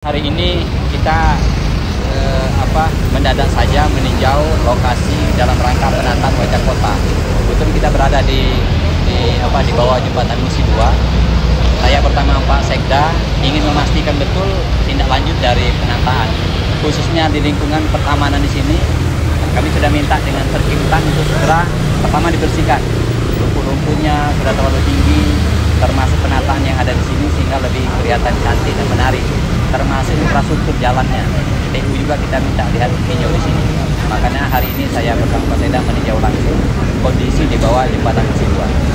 Hari ini kita mendadak saja meninjau lokasi dalam rangka penataan wajah kota. Kebetulan kita berada di bawah jembatan Musi 2. Saya bersama Pak Sekda ingin memastikan betul tindak lanjut dari penataan, khususnya di lingkungan pertamanan di sini. Kami sudah minta dengan terkintan untuk segera pertama dibersihkan. Rumput-rumputnya sudah terlalu tinggi, termasuk penataan yang ada di sini sehingga lebih kelihatan cantik dan menarik. Termasuk infrastruktur jalannya. TU juga kita minta lihat tinjau di sini. Makanya hari ini saya bersama Pak Sekda meninjau langsung kondisi di bawah jembatan Musi 2.